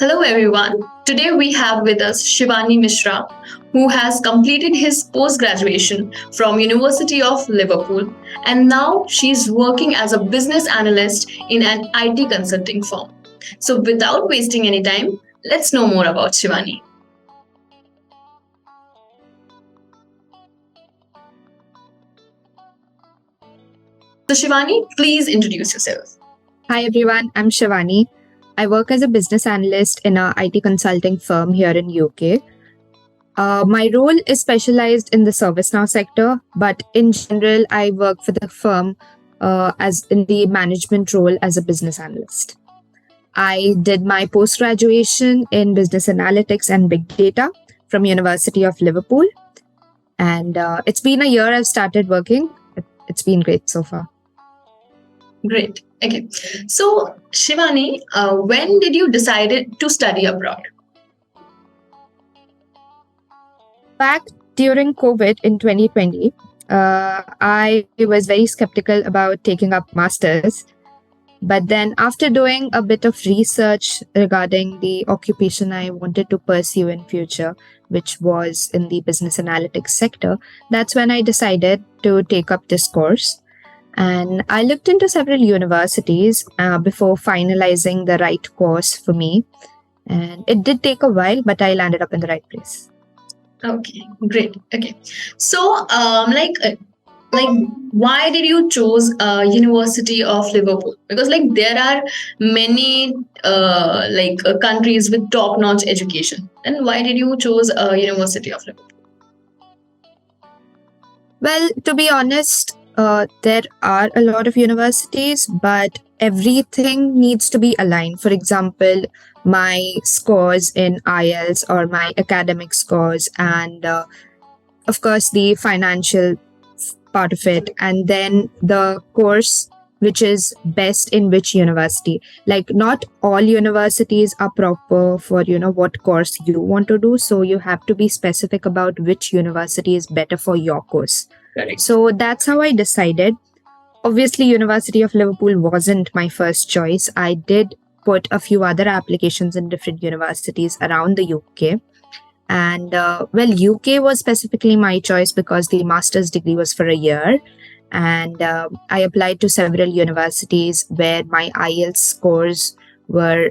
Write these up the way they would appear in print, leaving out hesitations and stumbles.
Hello everyone. Today we have with us Shivani Mishra, who has completed his post-graduation from University of Liverpool, and now she's working as a business analyst in an IT consulting firm. So without wasting any time, let's know more about Shivani. So Shivani, please introduce yourself. Hi everyone, I'm Shivani. I work as a business analyst in a IT consulting firm here in UK. My role is specialized in the ServiceNow sector, but in general, I work for the firm as in the management role as a business analyst. I did my post-graduation in business analytics and big data from University of Liverpool. And it's been a year I've started working. It's been great so far. Great. Okay. So, Shivani, when did you decide to study abroad? Back during COVID in 2020, I was very skeptical about taking up masters. But then after doing a bit of research regarding the occupation I wanted to pursue in future, which was in the business analytics sector, that's when I decided to take up this course. And I looked into several universities before finalizing the right course for me. And it did take a while, but I landed up in the right place. Okay, great. Okay. So, why did you choose University of Liverpool? Because there are many countries with top-notch education. And why did you choose University of Liverpool? Well, to be honest, there are a lot of universities, but everything needs to be aligned. For example, my scores in IELTS or my academic scores, and of course, the financial part of it, and then the course which is best in which university. Like, not all universities are proper for, what course you want to do. So you have to be specific about which university is better for your course. Correct. So that's how I decided. Obviously, University of Liverpool wasn't my first choice. I did put a few other applications in different universities around the UK. And UK was specifically my choice because the master's degree was for a year. And I applied to several universities where my IELTS scores were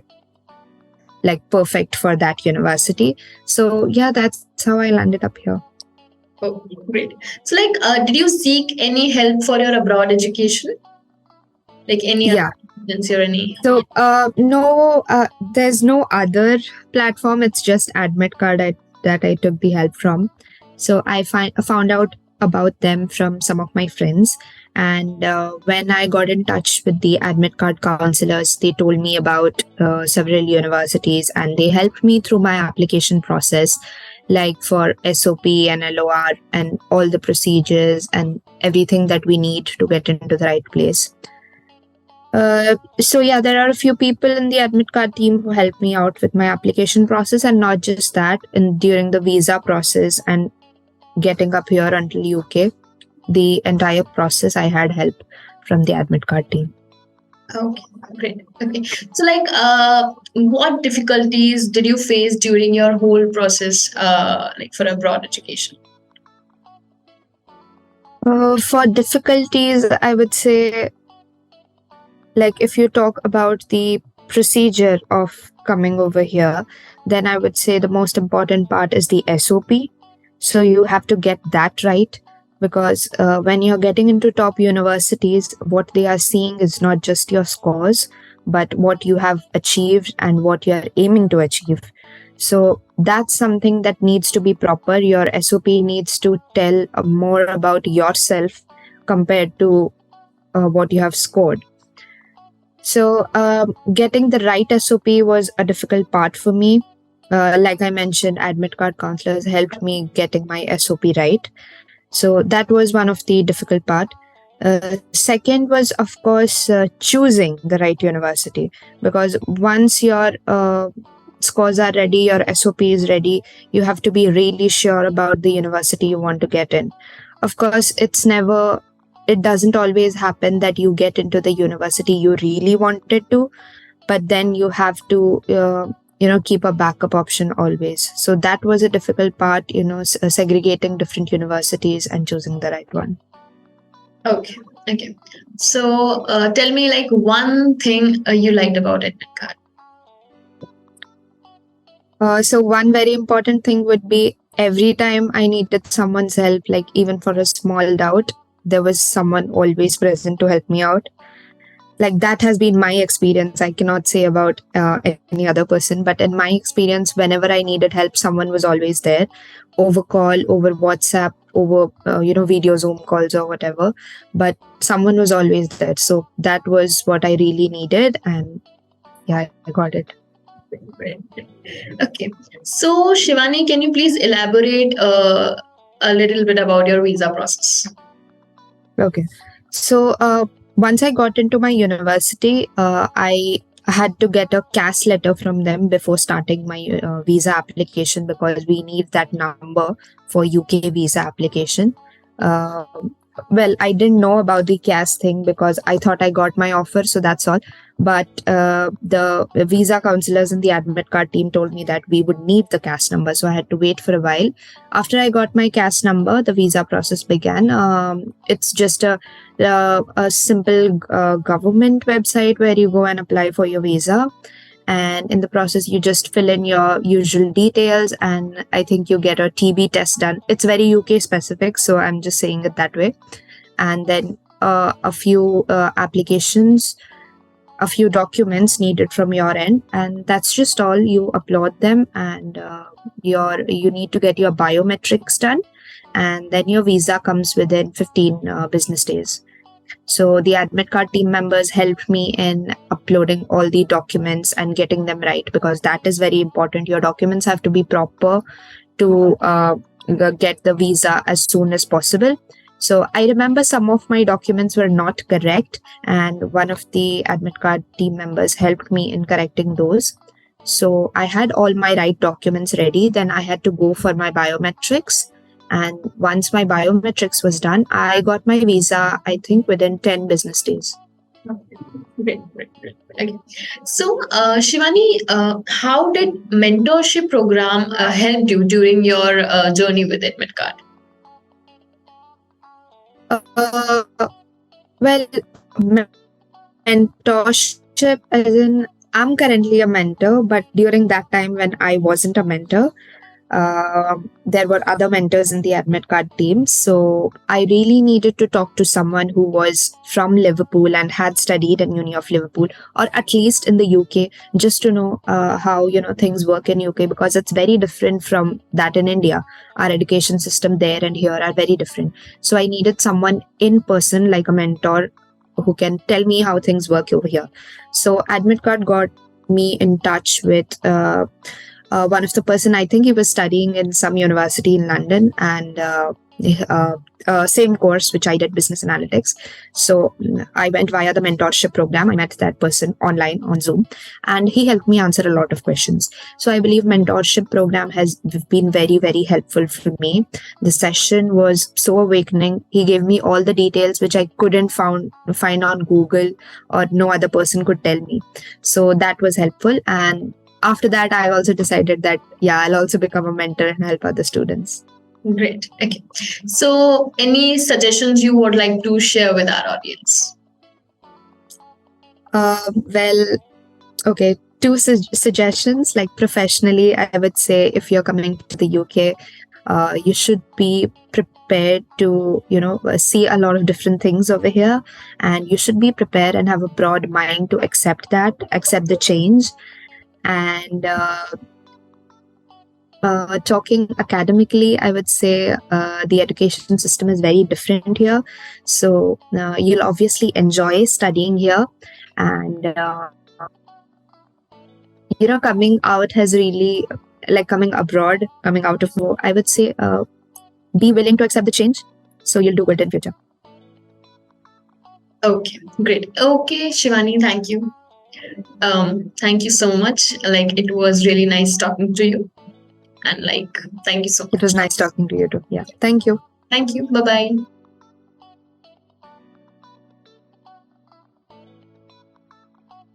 perfect for that university. So yeah, that's how I landed up here. Oh, great. So, did you seek any help for your abroad education? Yeah. Agency or any? So, no, there's no other platform. It's just AdmitKard that I took the help from. So I found out about them from some of my friends. And when I got in touch with the AdmitKard counselors, they told me about several universities and they helped me through my application process, like for SOP and LOR and all the procedures and everything that we need to get into the right place. So yeah, there are a few people in the AdmitKard team who helped me out with my application process, and not just that, during the visa process and getting up here until UK, the entire process I had help from the AdmitKard team. Okay, great. Okay, so what difficulties did you face during your whole process, for abroad education? For difficulties, I would say, if you talk about the procedure of coming over here, then I would say the most important part is the SOP. So you have to get that right, because when you're getting into top universities, what they are seeing is not just your scores, but what you have achieved and what you're aiming to achieve. So that's something that needs to be proper. Your SOP needs to tell more about yourself compared to what you have scored. So getting the right SOP was a difficult part for me. Like I mentioned, AdmitKard counselors helped me getting my SOP right. So that was one of the difficult part. Second was, of course, choosing the right university, because once your scores are ready, your SOP is ready, you have to be really sure about the university you want to get in. Of course, it doesn't always happen that you get into the university you really wanted to, but then you have to keep a backup option always. So that was a difficult part, segregating different universities and choosing the right one. Okay. Okay. So tell me like one thing you liked about AdmitKard. So one very important thing would be every time I needed someone's help, like even for a small doubt, there was someone always present to help me out. Like that has been my experience. I cannot say about any other person, but in my experience, whenever I needed help, someone was always there, over call, over WhatsApp, over video Zoom calls or whatever. But someone was always there. So that was what I really needed, and yeah, I got it. Okay. So Shivani, can you please elaborate a little bit about your visa process? Okay. So once I got into my university, I had to get a CAS letter from them before starting my visa application, because we need that number for UK visa application. Well, I didn't know about the CAS thing because I thought I got my offer, so that's all. But the visa counselors in the AdmitKard team told me that we would need the CAS number, so I had to wait for a while. After I got my CAS number, the visa process began. It's just a simple government website where you go and apply for your visa. And in the process, you just fill in your usual details, and I think you get a TB test done. It's very UK specific, so I'm just saying it that way. And then a few applications, a few documents needed from your end, and that's just all. You upload them, and you need to get your biometrics done, and then your visa comes within 15 business days. So the AdmitKard team members helped me in uploading all the documents and getting them right, because that is very important. Your documents have to be proper to get the visa as soon as possible. So I remember some of my documents were not correct, and one of the AdmitKard team members helped me in correcting those. So I had all my right documents ready. Then I had to go for my biometrics. And once my biometrics was done, I got my visa, I think, within 10 business days. Great. Okay. So, Shivani, how did mentorship program help you during your journey with AdmitKard? Well, mentorship, as in, I'm currently a mentor, but during that time when I wasn't a mentor, there were other mentors in the AdmitKard team. So I really needed to talk to someone who was from Liverpool and had studied in Uni of Liverpool, or at least in the UK, just to know how things work in UK, because it's very different from that in India. Our education system there and here are very different. So I needed someone in person, like a mentor, who can tell me how things work over here. So AdmitKard got me in touch with one of the person. I think he was studying in some university in London, and same course which I did, business analytics. So I went via the mentorship program. I met that person online on Zoom, and he helped me answer a lot of questions. So I believe mentorship program has been very, very helpful for me. The session was so awakening. He gave me all the details which I couldn't find on Google, or no other person could tell me. So that was helpful. And after that, I also decided that, I'll also become a mentor and help other students. Great. Okay. So, any suggestions you would like to share with our audience? Well, okay, two suggestions. Like professionally, I would say if you're coming to the UK, you should be prepared to, see a lot of different things over here, and you should be prepared and have a broad mind to accept the change. And talking academically, I would say the education system is very different here. So you'll obviously enjoy studying here, and coming out has really, like coming abroad, coming out of, I would say, be willing to accept the change, so you'll do good in future. Okay, great. Okay, Shivani, thank you. Thank you so much. Like, it was really nice talking to you, and thank you so much. It was nice talking to you too. Yeah, thank you. Thank you. Bye bye.